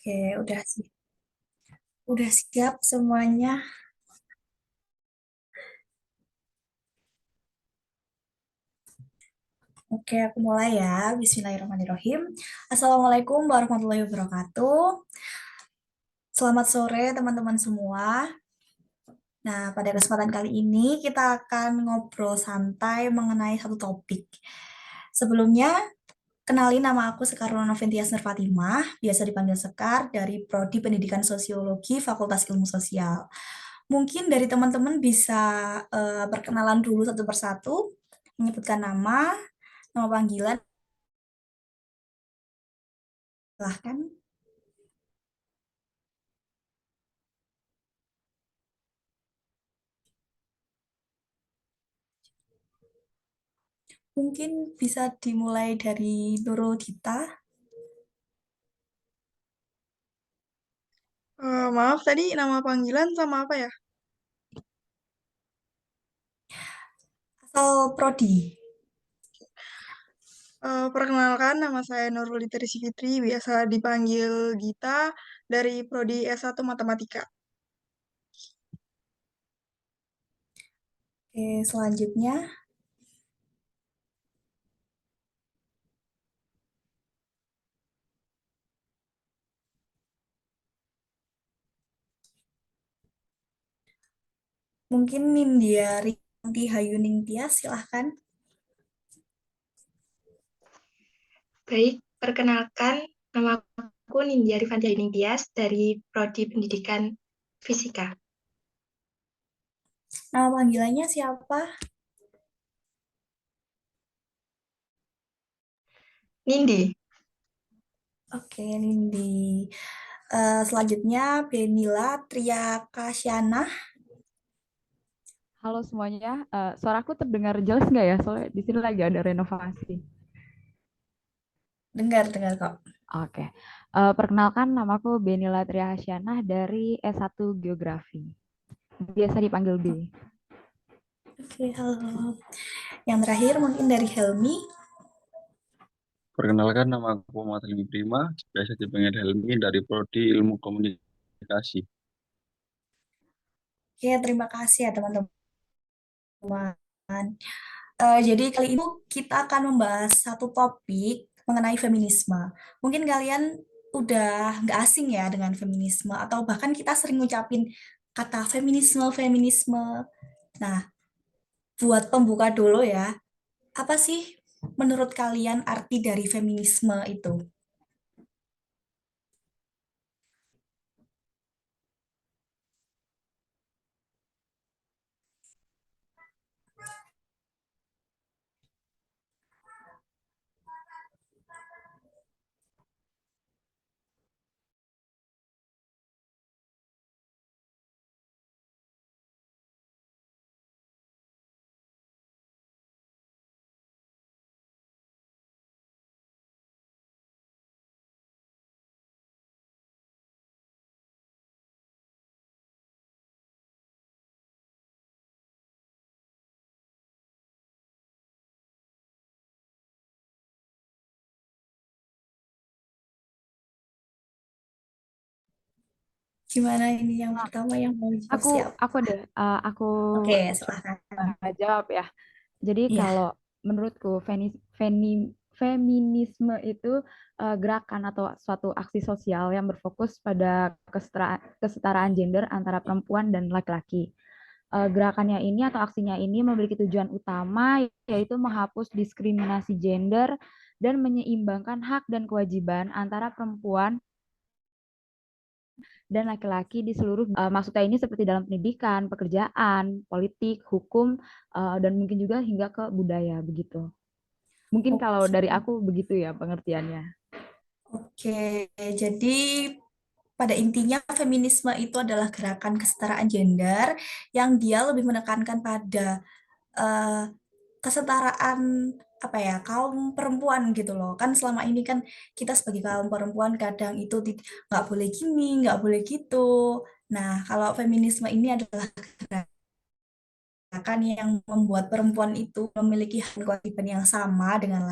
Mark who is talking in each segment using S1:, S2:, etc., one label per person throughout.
S1: Oke, udah siap semuanya. Oke, aku mulai ya. Bismillahirrahmanirrahim. Assalamualaikum warahmatullahi wabarakatuh. Selamat sore teman-teman semua. Nah, pada kesempatan kali ini kita akan ngobrol santai mengenai satu topik. Sebelumnya, kenalin nama aku Sekarwana Noventias Nurfatimah, biasa dipanggil Sekar dari Prodi Pendidikan Sosiologi Fakultas Ilmu Sosial. Mungkin dari teman-teman bisa perkenalan dulu satu persatu, menyebutkan nama panggilan, silahkan. Mungkin bisa dimulai dari Nurul Dita.
S2: Maaf, tadi nama panggilan sama apa ya?
S1: Asal Prodi.
S2: Perkenalkan, nama saya Nurul Literisi Fitri, biasa dipanggil Gita, dari Prodi S1 Matematika.
S1: Oke, selanjutnya mungkin Nindya Rianti Hayuning Tias, silahkan.
S3: Baik, perkenalkan nama aku Nindya Rifanti Tias dari Prodi Pendidikan Fisika.
S1: Nama panggilannya siapa?
S3: Nindi.
S1: Oke, Nindi. Selanjutnya Benila Triakasyana.
S4: Halo semuanya, suaraku terdengar jelas nggak ya? Soalnya di sini lagi ada renovasi.
S1: Dengar kok.
S4: Oke, perkenalkan namaku Benila Triahasyanah dari S1 Geografi. Biasa dipanggil B.
S1: Oke, halo. Yang terakhir mungkin dari Helmi.
S5: Perkenalkan, nama aku Muhammad Helmi Prima, biasa dipanggil Helmi dari Prodi Ilmu Komunikasi.
S1: Oke, terima kasih ya teman-teman. Jadi kali ini kita akan membahas satu topik mengenai feminisme. Mungkin kalian udah nggak asing ya dengan feminisme, atau bahkan kita sering ngucapin kata feminisme. Nah, buat pembuka dulu ya, apa sih menurut kalian arti dari feminisme itu? Gimana ini yang
S4: Nah,
S1: pertama yang mau jawab
S4: aku
S1: siap?
S4: aku deh, aku
S1: Oke, silahkan.
S4: coba jawab ya. Jadi
S1: Iya.
S4: kalau menurutku feminisme itu gerakan atau suatu aksi sosial yang berfokus pada kesetaraan gender antara perempuan dan laki-laki. Gerakannya ini atau aksinya ini memiliki tujuan utama yaitu menghapus diskriminasi gender dan menyeimbangkan hak dan kewajiban antara perempuan dan laki-laki di seluruh maksudnya ini seperti dalam pendidikan, pekerjaan, politik, hukum dan mungkin juga hingga ke budaya begitu. Mungkin kalau
S1: Oke.
S4: dari aku begitu ya pengertiannya.
S1: Oke, jadi pada intinya feminisme itu adalah gerakan kesetaraan gender yang dia lebih menekankan pada eh, kesetaraan apa ya kaum perempuan gitu loh. Kan selama ini kan kita sebagai kaum perempuan kadang itu nggak boleh gini, nggak boleh gitu. Nah, kalau feminisme ini adalah gerakan yang membuat perempuan itu memiliki hak dan kewajiban yang sama dengan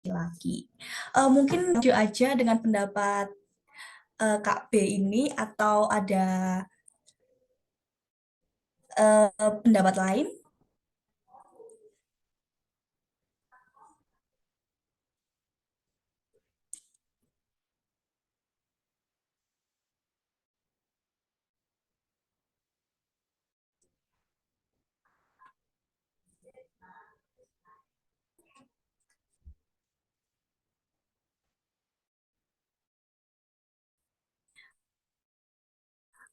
S1: laki-laki. Mungkin jujur aja dengan pendapat Kak B ini atau ada pendapat lain?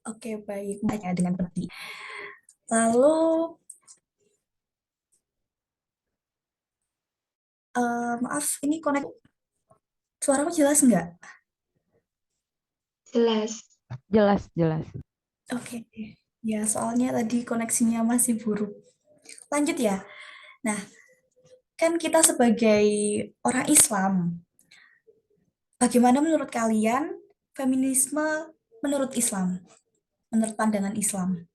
S1: Oke, baik. Banyak dengan seperti. Lalu, maaf, ini suaraku jelas nggak?
S3: Jelas.
S4: Jelas, jelas.
S1: Oke, ya soalnya tadi koneksinya masih buruk. Lanjut ya. Nah, kan kita sebagai orang Islam, bagaimana menurut kalian feminisme menurut Islam, menurut pandangan Islam?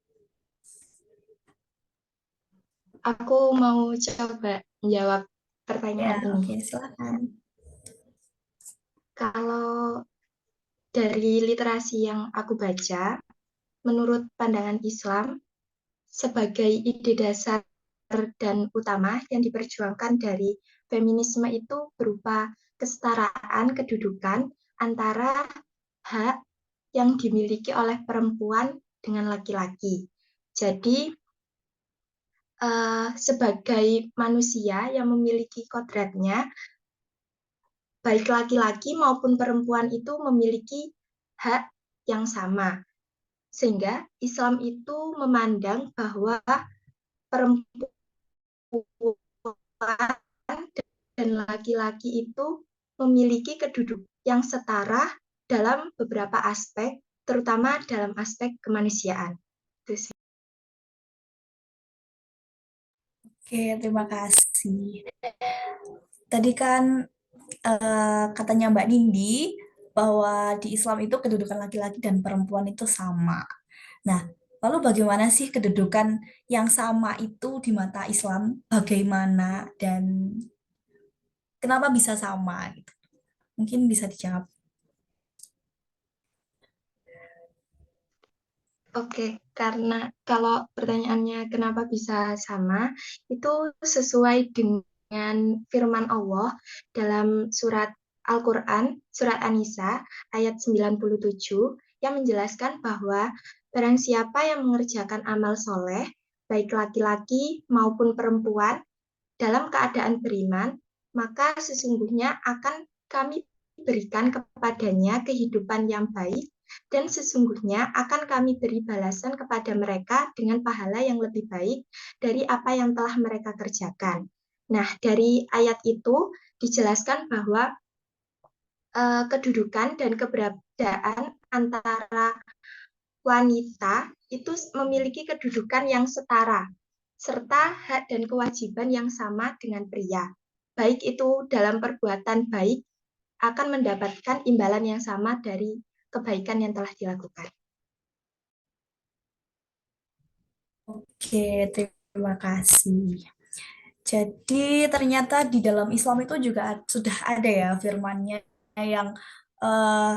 S3: Aku mau coba menjawab
S1: Ya,
S3: pertanyaan ini.
S1: oke, silakan.
S3: Kalau dari literasi yang aku baca, menurut pandangan Islam, sebagai ide dasar dan utama yang diperjuangkan dari feminisme itu berupa kesetaraan kedudukan antara hak yang dimiliki oleh perempuan dengan laki-laki. Jadi, sebagai manusia yang memiliki kodratnya, baik laki-laki maupun perempuan itu memiliki hak yang sama. Sehingga Islam itu memandang bahwa perempuan dan laki-laki itu memiliki kedudukan yang setara dalam beberapa aspek, terutama dalam aspek kemanusiaan. Itu sih.
S1: Oke, terima kasih. Tadi kan katanya Mbak Nindi bahwa di Islam itu kedudukan laki-laki dan perempuan itu sama. Nah, lalu bagaimana sih kedudukan yang sama itu di mata Islam? Bagaimana dan kenapa bisa sama gitu? Mungkin bisa dijawab.
S3: Oke, karena kalau pertanyaannya kenapa bisa sama, itu sesuai dengan firman Allah dalam surat Al-Quran, surat An-Nisa, ayat 97, yang menjelaskan bahwa barang siapa yang mengerjakan amal soleh, baik laki-laki maupun perempuan, dalam keadaan beriman, maka sesungguhnya akan kami berikan kepadanya kehidupan yang baik, dan sesungguhnya akan kami beri balasan kepada mereka dengan pahala yang lebih baik dari apa yang telah mereka kerjakan. Nah, dari ayat itu dijelaskan bahwa kedudukan dan keberadaan antara wanita itu memiliki kedudukan yang setara, serta hak dan kewajiban yang sama dengan pria. Baik itu dalam perbuatan baik akan mendapatkan imbalan yang sama dari kebaikan yang telah dilakukan.
S1: Oke, terima kasih. Jadi ternyata di dalam Islam itu juga sudah ada ya firmannya yang eh,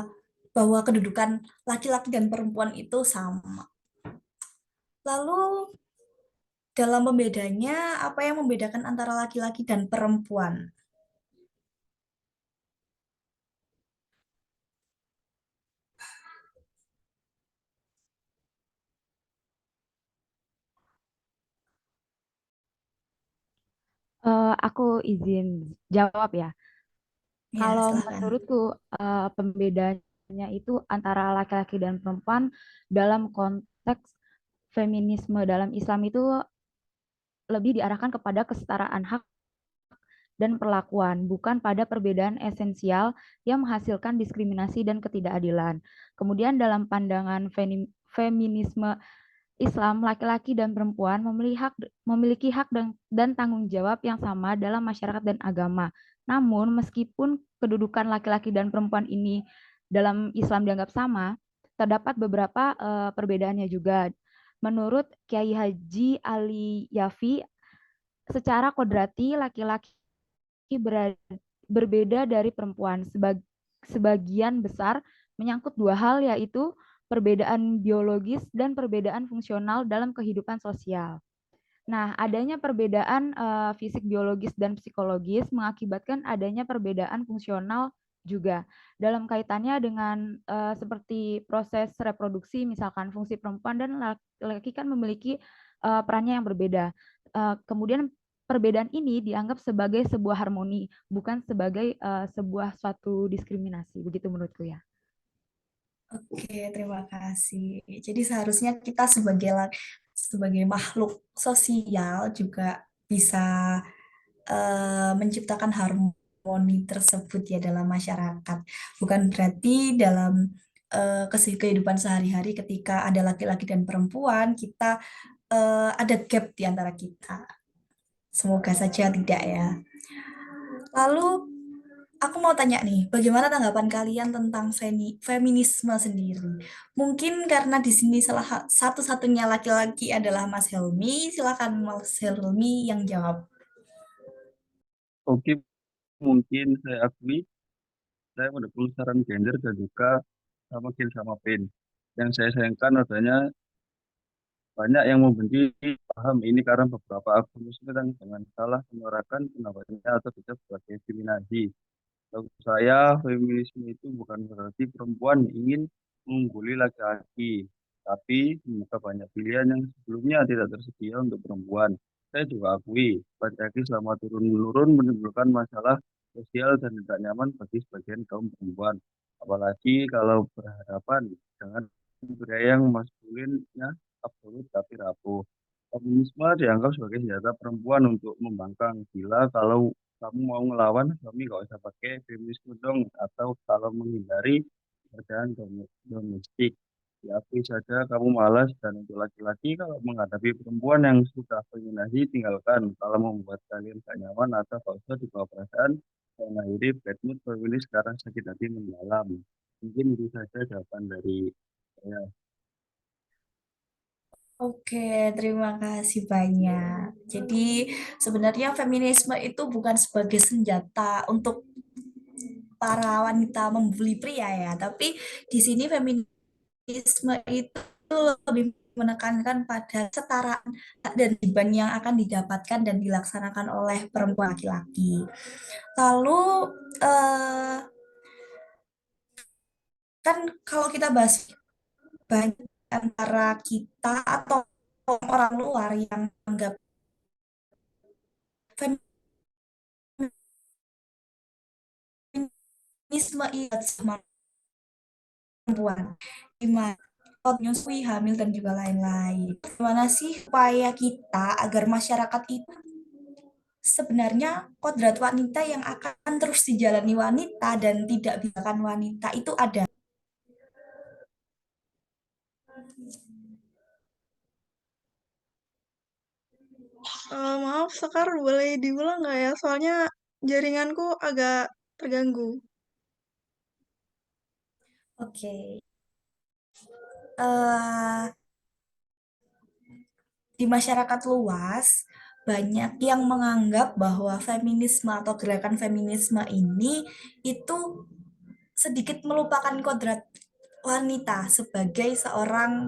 S1: bahwa kedudukan laki-laki dan perempuan itu sama. Lalu dalam pembedanya, apa yang membedakan antara laki-laki dan perempuan?
S4: Aku izin jawab ya.
S1: Ya,
S4: Kalau
S1: silakan.
S4: menurutku pembedanya itu antara laki-laki dan perempuan dalam konteks feminisme dalam Islam itu lebih diarahkan kepada kesetaraan hak dan perlakuan, bukan pada perbedaan esensial yang menghasilkan diskriminasi dan ketidakadilan. Kemudian dalam pandangan feminisme Islam, laki-laki dan perempuan memiliki hak dan tanggung jawab yang sama dalam masyarakat dan agama. Namun, meskipun kedudukan laki-laki dan perempuan ini dalam Islam dianggap sama, terdapat beberapa perbedaannya juga. Menurut Kiai Haji Ali Yafi, secara kodrati laki-laki berbeda dari perempuan. Sebagian besar menyangkut dua hal, yaitu perbedaan biologis dan perbedaan fungsional dalam kehidupan sosial. Nah, adanya perbedaan fisik biologis dan psikologis mengakibatkan adanya perbedaan fungsional juga dalam kaitannya dengan seperti proses reproduksi, misalkan fungsi perempuan dan laki-laki kan memiliki perannya yang berbeda. Kemudian perbedaan ini dianggap sebagai sebuah harmoni, bukan sebagai sebuah suatu diskriminasi, begitu menurutku ya.
S1: Oke, terima kasih. Jadi seharusnya kita sebagai makhluk sosial juga bisa menciptakan harmoni tersebut ya dalam masyarakat. Bukan berarti dalam kehidupan sehari-hari ketika ada laki-laki dan perempuan, kita ada gap di antara kita. Semoga saja tidak ya. Lalu aku mau tanya nih, bagaimana tanggapan kalian tentang feminisme sendiri? Mungkin karena di sini salah satu-satunya laki-laki adalah Mas Helmi. Silakan Mas Helmi yang jawab.
S5: Oke, mungkin saya akui saya mendukung saran gender dan juga sama Gil sama Pin. Yang saya sayangkan adanya banyak yang membenci paham ini karena beberapa aktivis sedang dengan salah menyuarakan pendapatnya atau bisa sebagai diskriminasi. Bagi saya, feminisme itu bukan berarti perempuan ingin mengungguli laki-laki, tapi membuka banyak pilihan yang sebelumnya tidak tersedia untuk perempuan. Saya juga akui, laki-laki selama turun-menurun menimbulkan masalah sosial dan tidak nyaman bagi sebagian kaum perempuan. Apalagi kalau berhadapan dengan budaya yang maskulinnya absolut tapi rapuh. Feminisme dianggap sebagai senjata perempuan untuk membangkang. Gila kalau kamu mau ngelawan, kami nggak usah pakai feminisme dong. Atau kalau menghindari pekerjaan domestik. Diakui saja kamu malas dan untuk laki-laki kalau menghadapi perempuan yang sudah dominasi tinggalkan. Kalau membuat kalian gak nyaman atau gak usah dibawa perasaan, mengakhiri bad mood feminis sekarang sakit hati mendalam. Mungkin itu saja jawaban dari saya.
S1: Oke, terima kasih banyak. Jadi sebenarnya feminisme itu bukan sebagai senjata untuk para wanita membuli pria ya, tapi di sini feminisme itu lebih menekankan pada kesetaraan hak dan kewajiban yang akan didapatkan dan dilaksanakan oleh perempuan laki-laki. Lalu eh, kan kalau kita bahas banyak antara kita atau orang luar yang menganggap feminisme itu sama perempuan, gimana menyusui, hamil dan juga lain-lain. Gimana sih upaya kita agar masyarakat itu sebenarnya kodrat wanita yang akan terus dijalani wanita dan tidak biarkan wanita itu ada.
S2: Maaf, Sekar, boleh diulang nggak ya? Soalnya jaringanku agak terganggu.
S1: Oke. Eh, di masyarakat luas banyak yang menganggap bahwa feminisme atau gerakan feminisme ini itu sedikit melupakan kodrat wanita sebagai seorang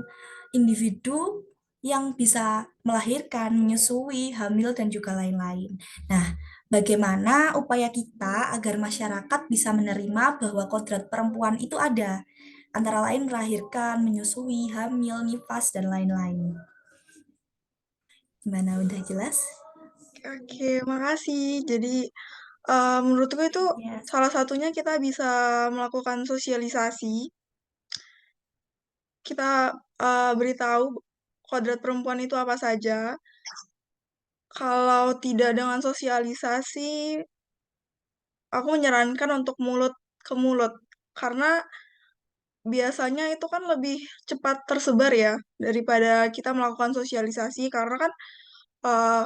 S1: individu yang bisa melahirkan, menyusui, hamil, dan juga lain-lain. Nah, bagaimana upaya kita agar masyarakat bisa menerima bahwa kodrat perempuan itu ada, antara lain melahirkan, menyusui, hamil, nifas, dan lain-lain. Gimana, udah jelas?
S2: Oke, makasih. Jadi, menurutku itu
S1: Ya.
S2: salah satunya kita bisa melakukan sosialisasi. Kita beritahu kodrat perempuan itu apa saja. Kalau tidak dengan sosialisasi, aku menyarankan untuk mulut ke mulut. Karena biasanya itu kan lebih cepat tersebar ya daripada kita melakukan sosialisasi. Karena kan eh,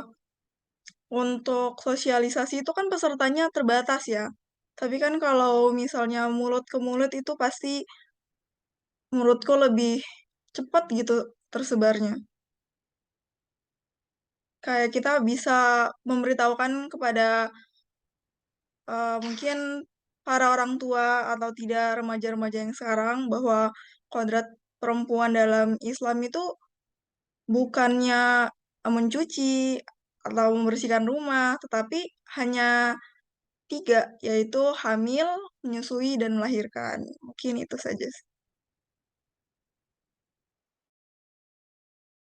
S2: untuk sosialisasi itu kan pesertanya terbatas ya. Tapi kan kalau misalnya mulut ke mulut itu pasti menurutku lebih cepat gitu tersebarnya. Kayak kita bisa memberitahukan kepada mungkin para orang tua atau tidak remaja-remaja yang sekarang bahwa kodrat perempuan dalam Islam itu bukannya mencuci atau membersihkan rumah, tetapi hanya 3, yaitu hamil, menyusui, dan melahirkan. Mungkin itu saja.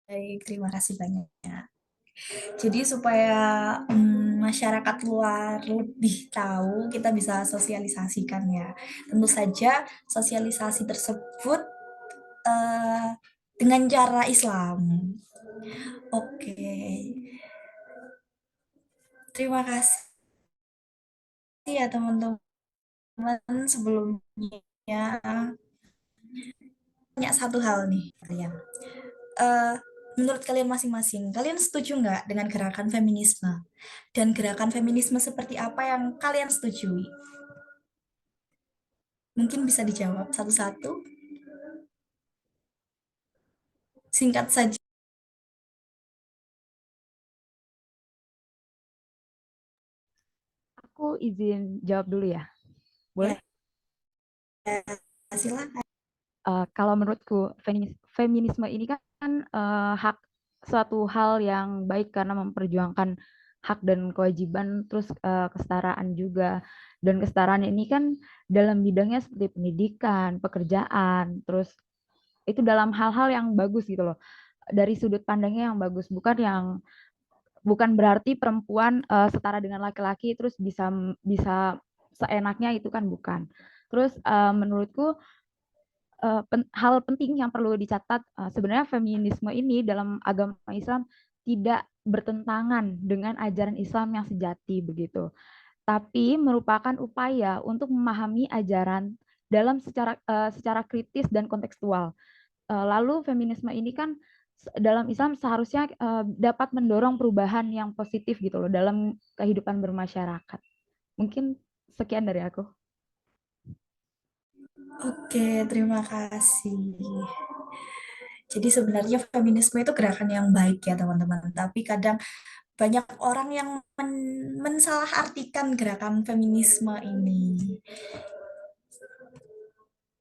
S1: Baik, terima kasih banyak. Jadi supaya masyarakat luar lebih tahu, kita bisa sosialisasikan ya. Tentu saja sosialisasi tersebut dengan cara Islam. Oke, terima kasih ya teman-teman. Sebelumnya tanya satu hal nih kalian. Menurut kalian masing-masing, kalian setuju nggak dengan gerakan feminisme? Dan gerakan feminisme seperti apa yang kalian setujui? Mungkin bisa dijawab satu-satu. Singkat saja.
S4: Aku izin jawab dulu ya. Boleh?
S1: Ya, silakan.
S4: Kalau menurutku feminisme ini kan hak suatu hal yang baik karena memperjuangkan hak dan kewajiban, terus kesetaraan juga. Dan kesetaraan ini kan dalam bidangnya seperti pendidikan, pekerjaan, terus itu dalam hal-hal yang bagus gitu loh. Dari sudut pandangnya yang bagus, bukan berarti perempuan setara dengan laki-laki terus bisa seenaknya, itu kan bukan. Terus menurutku hal penting yang perlu dicatat, sebenarnya feminisme ini dalam agama Islam tidak bertentangan dengan ajaran Islam yang sejati begitu, tapi merupakan upaya untuk memahami ajaran dalam secara kritis dan kontekstual. Lalu feminisme ini kan dalam Islam seharusnya dapat mendorong perubahan yang positif gitu loh dalam kehidupan bermasyarakat. Mungkin sekian dari aku.
S1: Oke, terima kasih. Jadi sebenarnya feminisme itu gerakan yang baik ya teman-teman. Tapi kadang banyak orang yang mensalahartikan gerakan feminisme ini.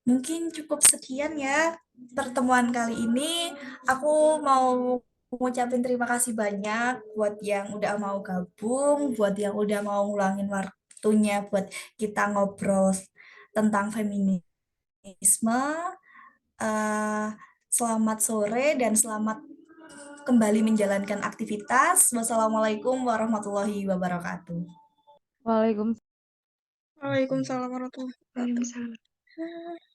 S1: Mungkin cukup sekian ya pertemuan kali ini. Aku mau mengucapkan terima kasih banyak buat yang udah mau gabung, buat yang udah mau ngulangin waktunya buat kita ngobrol tentang feminisme. Selamat sore dan selamat kembali menjalankan aktivitas. Wassalamualaikum warahmatullahi wabarakatuh.
S4: Waalaikumsalam.
S2: Waalaikumsalam warahmatullahi wabarakatuh.
S3: Waalaikumsalam.